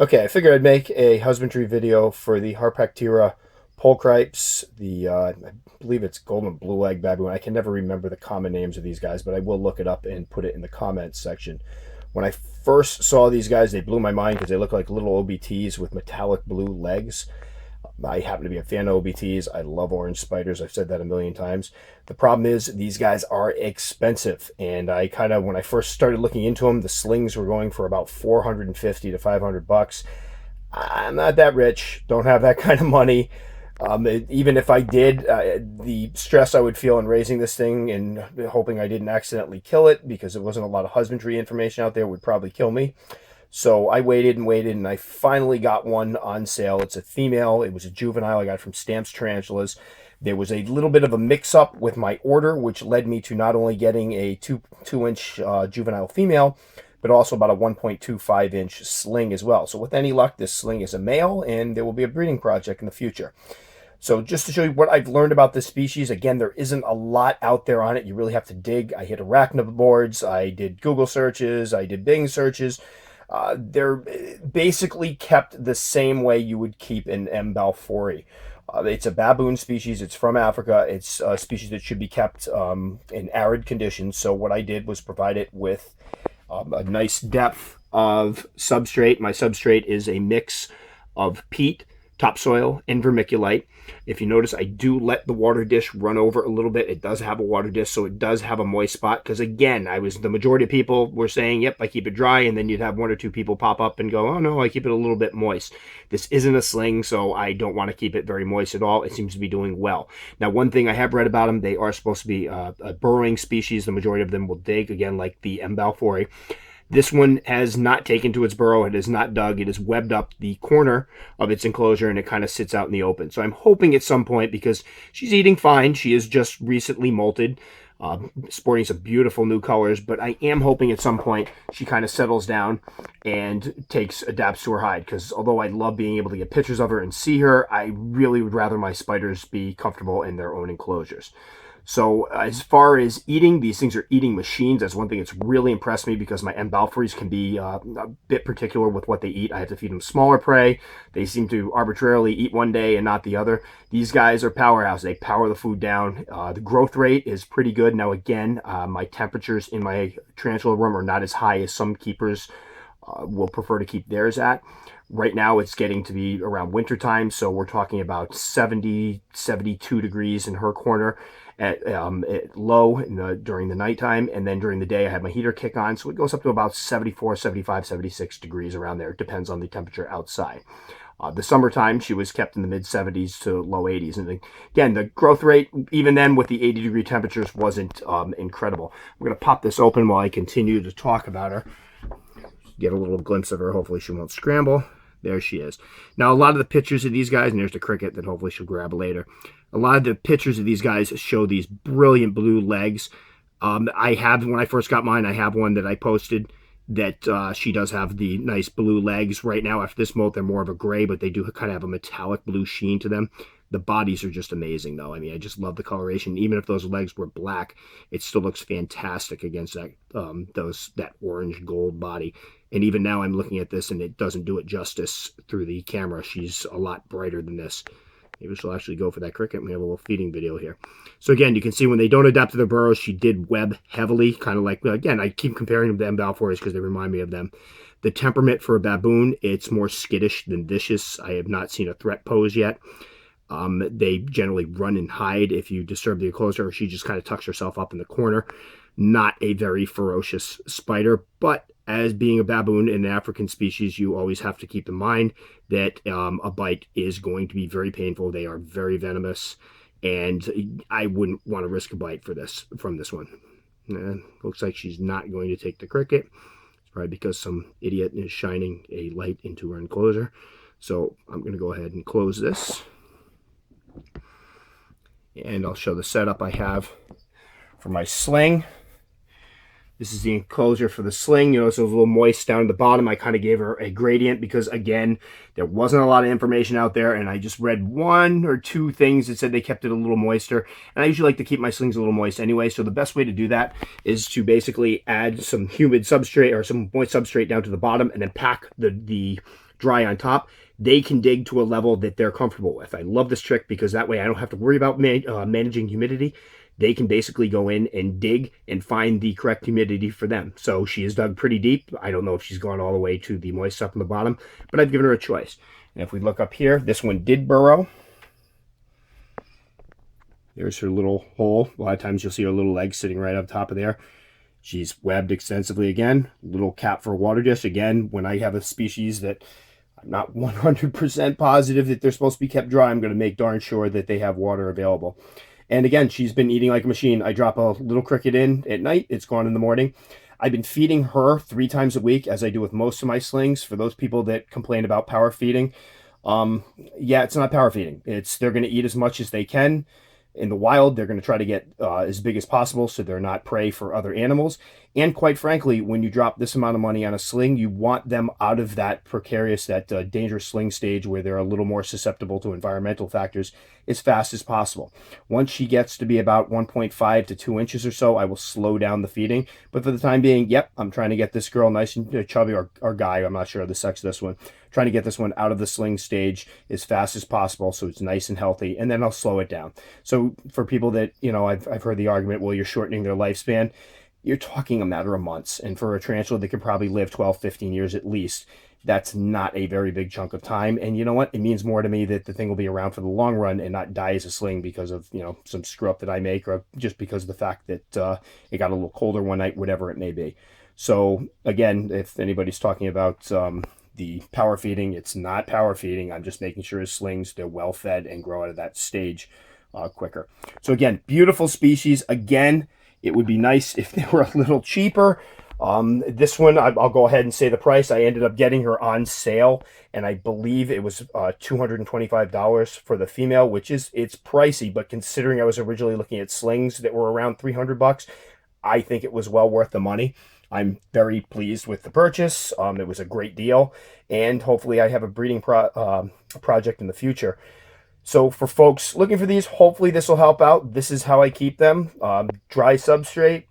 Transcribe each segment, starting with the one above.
Okay, I figured I'd make a husbandry video for the Harpactira Pulchripes, I believe it's golden blue egg baboon. I can never remember the common names of these guys, but I will look it up and put it in the comments section. When I first saw these guys, they blew my mind because they look like little OBTs with metallic blue legs. I happen to be a fan of OBTs. I love orange spiders. I've said that a million times. The problem is these guys are expensive. And when I first started looking into them, the slings were going for about 450 to 500 bucks. I'm not that rich. Don't have that kind of money. Even if I did, the stress I would feel in raising this thing and hoping I didn't accidentally kill it, because there wasn't a lot of husbandry information out there, would probably kill me. So I waited and waited, and I finally got one on sale. It's a female. It was a juvenile. I got it from Stamps Tarantulas. There was a little bit of a mix-up with my order, which led me to not only getting a 2-inch juvenile female, but also about a 1.25-inch sling as well. So with any luck, this sling is a male, and there will be a breeding project in the future. So just to show you what I've learned about this species, again, there isn't a lot out there on it. You really have to dig. I hit arachnid boards. I did Google searches. I did Bing searches. They're basically kept the same way you would keep an M. balfouri. It's a baboon species. It's from Africa. It's a species that should be kept in arid conditions. So what I did was provide it with a nice depth of substrate. My substrate is a mix of peat, topsoil, and vermiculite. If you notice, I do let the water dish run over a little bit. It does have a water dish, so it does have a moist spot. Because again, the majority of people were saying, yep, I keep it dry, and then you'd have one or two people pop up and go, oh no, I keep it a little bit moist. This isn't a sling, so I don't want to keep it very moist at all. It seems to be doing well. Now, one thing I have read about them, they are supposed to be a burrowing species. The majority of them will dig, again, like the M. balfouri. This one has not taken to its burrow. It has not dug. It has webbed up the corner of its enclosure, and it kind of sits out in the open. So I'm hoping at some point, because she's eating fine, she is just recently molted, sporting some beautiful new colors, but I am hoping at some point she kind of settles down and adapts to her hide, because although I love being able to get pictures of her and see her, I really would rather my spiders be comfortable in their own enclosures. So as far as eating, these things are eating machines. That's one thing that's really impressed me, because my M. balfouris can be a bit particular with what they eat. I have to feed them smaller prey. They seem to arbitrarily eat one day and not the other. These guys are powerhouse. They power the food down. The growth rate is pretty good. Now again, my temperatures in my tarantula room are not as high as some keepers will prefer to keep theirs at. Right now it's getting to be around winter time, so we're talking about 70, 72 degrees in her corner at low during the nighttime, and then during the day I have my heater kick on, so it goes up to about 74, 75, 76 degrees around there. It depends on the temperature outside. The summertime, she was kept in the mid-70s to low 80s. And again, the growth rate, even then with the 80-degree temperatures, wasn't incredible. I'm going to pop this open while I continue to talk about her. Get a little glimpse of her. Hopefully she won't scramble. There she is. Now, a lot of the pictures of these guys, and there's the cricket that hopefully she'll grab later. A lot of the pictures of these guys show these brilliant blue legs. When I first got mine, I have one that I posted that she does have the nice blue legs. Right now, after this molt, they're more of a gray, but they do kind of have a metallic blue sheen to them. The bodies are just amazing, though. I mean, I just love the coloration. Even if those legs were black, it still looks fantastic against that orange gold body. And even now I'm looking at this, and it doesn't do it justice through the camera. She's a lot brighter than this. Maybe she'll actually go for that cricket. We have a little feeding video here. So again, you can see when they don't adapt to their burrows, she did web heavily, kind of like, again, I keep comparing them to M. balfouris because they remind me of them. The temperament for a baboon, it's more skittish than vicious. I have not seen a threat pose yet. They generally run and hide if you disturb the enclosure. She just kind of tucks herself up in the corner. Not a very ferocious spider, but as being a baboon in an African species, you always have to keep in mind that a bite is going to be very painful. They are very venomous, and I wouldn't want to risk a bite from this one. Looks like she's not going to take the cricket. It's probably because some idiot is shining a light into her enclosure. So I'm going to go ahead and close this. And I'll show the setup I have for my sling. This is the enclosure for the sling. You notice it was a little moist down at the bottom. I kind of gave her a gradient because, again, there wasn't a lot of information out there, and I just read one or two things that said they kept it a little moister. And I usually like to keep my slings a little moist anyway, so the best way to do that is to basically add some humid substrate or some moist substrate down to the bottom and then pack the dry on top, they can dig to a level that they're comfortable with. I love this trick because that way I don't have to worry about managing humidity. They can basically go in and dig and find the correct humidity for them. So she has dug pretty deep. I don't know if she's gone all the way to the moist up on the bottom, but I've given her a choice. And if we look up here, this one did burrow. There's her little hole. A lot of times you'll see her little legs sitting right up top of there. She's webbed extensively again. Little cap for a water dish. Again, when I have a species that I'm not 100% positive that they're supposed to be kept dry, I'm going to make darn sure that they have water available. And again, she's been eating like a machine. I drop a little cricket in at night. It's gone in the morning. I've been feeding her 3 times a week, as I do with most of my slings. For those people that complain about power feeding, yeah, it's not power feeding. They're going to eat as much as they can. In the wild, they're going to try to get as big as possible so they're not prey for other animals. And quite frankly, when you drop this amount of money on a sling, you want them out of that precarious, that dangerous sling stage where they're a little more susceptible to environmental factors as fast as possible. Once she gets to be about 1.5 to 2 inches or so, I will slow down the feeding. But for the time being, yep, I'm trying to get this girl nice and chubby, or guy, I'm not sure of the sex of this one, trying to get this one out of the sling stage as fast as possible so it's nice and healthy, and then I'll slow it down. So for people that, I've heard the argument, well, you're shortening their lifespan. You're talking a matter of months. And for a tarantula that could probably live 12, 15 years at least, that's not a very big chunk of time. And you know what? It means more to me that the thing will be around for the long run and not die as a sling because of, some screw up that I make, or just because of the fact that it got a little colder one night, whatever it may be. So again, if anybody's talking about the power feeding, it's not power feeding. I'm just making sure his slings, they're well fed and grow out of that stage quicker. So again, beautiful species. Again, it would be nice if they were a little cheaper. This one, I'll go ahead and say the price. I ended up getting her on sale, and I believe it was $225 for the female, it's pricey, but considering I was originally looking at slings that were around $300, I think it was well worth the money. I'm very pleased with the purchase. It was a great deal, and hopefully I have a breeding project in the future. So for folks looking for these, hopefully this will help out. This is how I keep them. Dry substrate,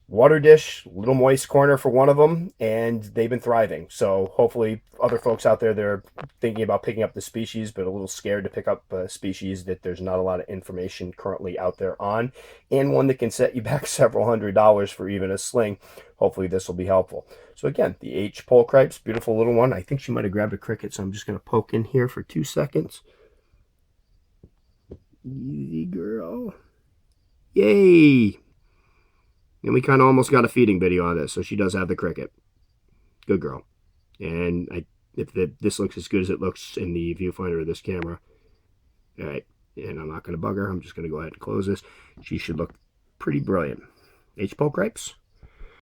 water dish, little moist corner for one of them, and they've been thriving. So hopefully other folks out there, they're thinking about picking up the species, but a little scared to pick up a species that there's not a lot of information currently out there on, and one that can set you back several $100s for even a sling. Hopefully this will be helpful. So again, the H. Pulchripes, beautiful little one. I think she might have grabbed a cricket, so I'm just going to poke in here for 2 seconds. Easy girl. Yay! And we kind of almost got a feeding video on this, so she does have the cricket. Good girl. And if this looks as good as it looks in the viewfinder of this camera, all right, and I'm not going to bug her. I'm just going to go ahead and close this. She should look pretty brilliant. H. Pulchripes.